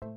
The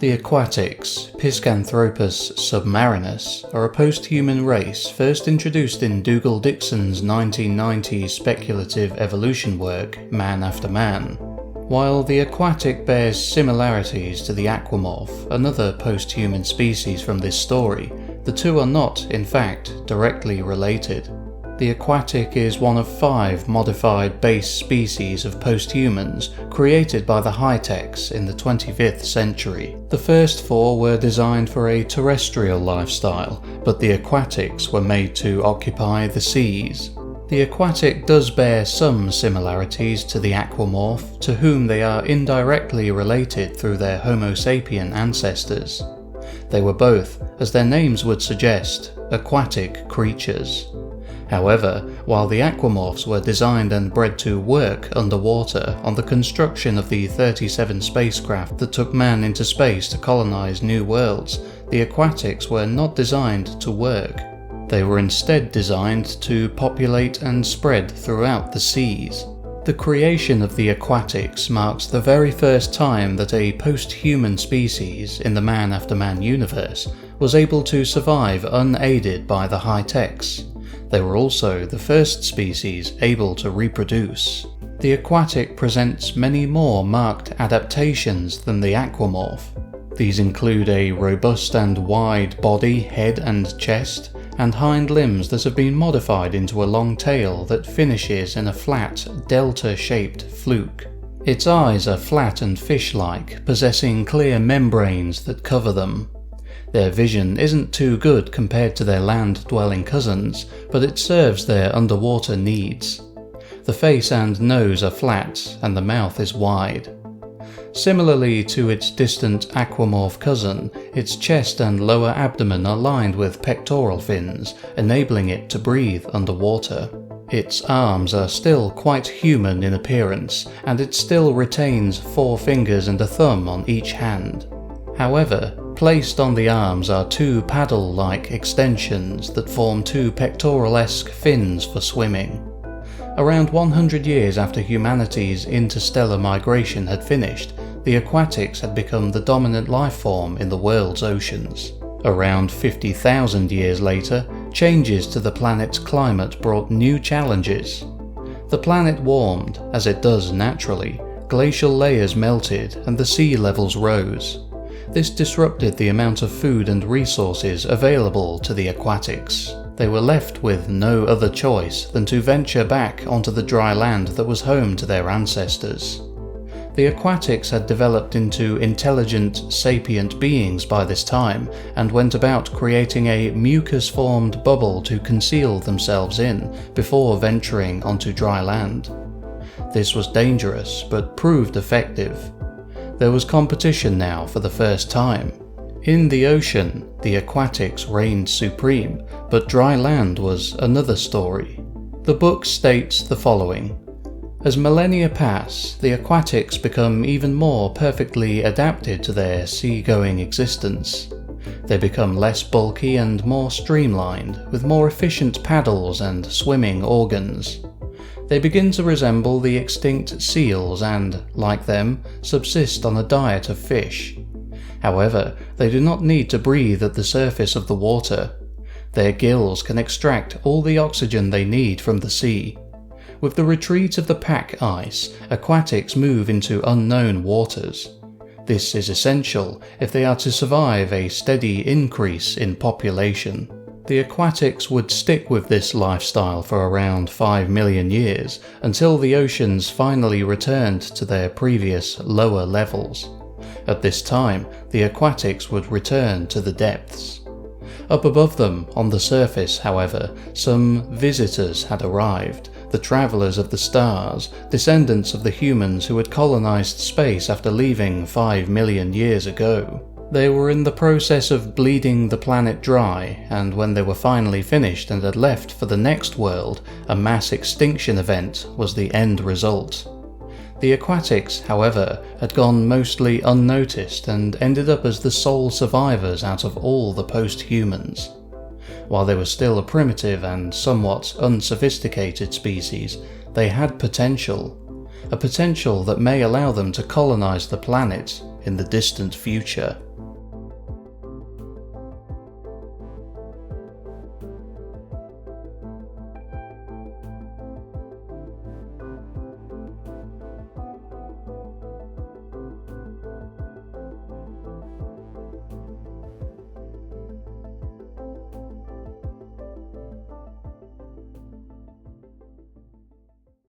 Aquatics, Piscanthropus submarinus, are a post-human race first introduced in Dougal Dixon's 1990 speculative evolution work, Man After Man. While the aquatic bears similarities to the aquamorph, another post-human species from this story, the two are not, in fact, directly related. The aquatic is one of 5 modified base species of post-humans created by the high-techs in the 25th century. The first 4 were designed for a terrestrial lifestyle, but the aquatics were made to occupy the seas. The aquatic does bear some similarities to the aquamorph, to whom they are indirectly related through their Homo sapien ancestors. They were both, as their names would suggest, aquatic creatures. However, while the aquamorphs were designed and bred to work underwater on the construction of the 37 spacecraft that took man into space to colonize new worlds, the aquatics were not designed to work. They were instead designed to populate and spread throughout the seas. The creation of the aquatics marks the very first time that a post-human species in the Man After Man universe was able to survive unaided by the high-techs. They were also the first species able to reproduce. The aquatic presents many more marked adaptations than the aquamorph. These include a robust and wide body, head and chest, and hind limbs that have been modified into a long tail that finishes in a flat, delta-shaped fluke. Its eyes are flat and fish-like, possessing clear membranes that cover them. Their vision isn't too good compared to their land-dwelling cousins, but it serves their underwater needs. The face and nose are flat, and the mouth is wide. Similarly to its distant aquamorph cousin, its chest and lower abdomen are lined with pectoral fins, enabling it to breathe underwater. Its arms are still quite human in appearance, and it still retains 4 fingers and a thumb on each hand. However, placed on the arms are 2 paddle-like extensions that form 2 pectoral-esque fins for swimming. Around 100 years after humanity's interstellar migration had finished, the aquatics had become the dominant life form in the world's oceans. Around 50,000 years later, changes to the planet's climate brought new challenges. The planet warmed, as it does naturally, glacial layers melted and the sea levels rose. This disrupted the amount of food and resources available to the aquatics. They were left with no other choice than to venture back onto the dry land that was home to their ancestors. The aquatics had developed into intelligent, sapient beings by this time, and went about creating a mucus-formed bubble to conceal themselves in before venturing onto dry land. This was dangerous, but proved effective. There was competition now for the first time. In the ocean, the aquatics reigned supreme, but dry land was another story. The book states the following: as millennia pass, the aquatics become even more perfectly adapted to their sea-going existence. They become less bulky and more streamlined, with more efficient paddles and swimming organs. They begin to resemble the extinct seals and, like them, subsist on a diet of fish. However, they do not need to breathe at the surface of the water. Their gills can extract all the oxygen they need from the sea. With the retreat of the pack ice, aquatics move into unknown waters. This is essential if they are to survive a steady increase in population. The aquatics would stick with this lifestyle for around 5 million years, until the oceans finally returned to their previous lower levels. At this time, the aquatics would return to the depths. Up above them, on the surface, however, some visitors had arrived, the travellers of the stars, descendants of the humans who had colonized space after leaving 5 million years ago. They were in the process of bleeding the planet dry, and when they were finally finished and had left for the next world, a mass extinction event was the end result. The Aquatics, however, had gone mostly unnoticed and ended up as the sole survivors out of all the post-humans. While they were still a primitive and somewhat unsophisticated species, they had potential. A potential that may allow them to colonize the planet in the distant future.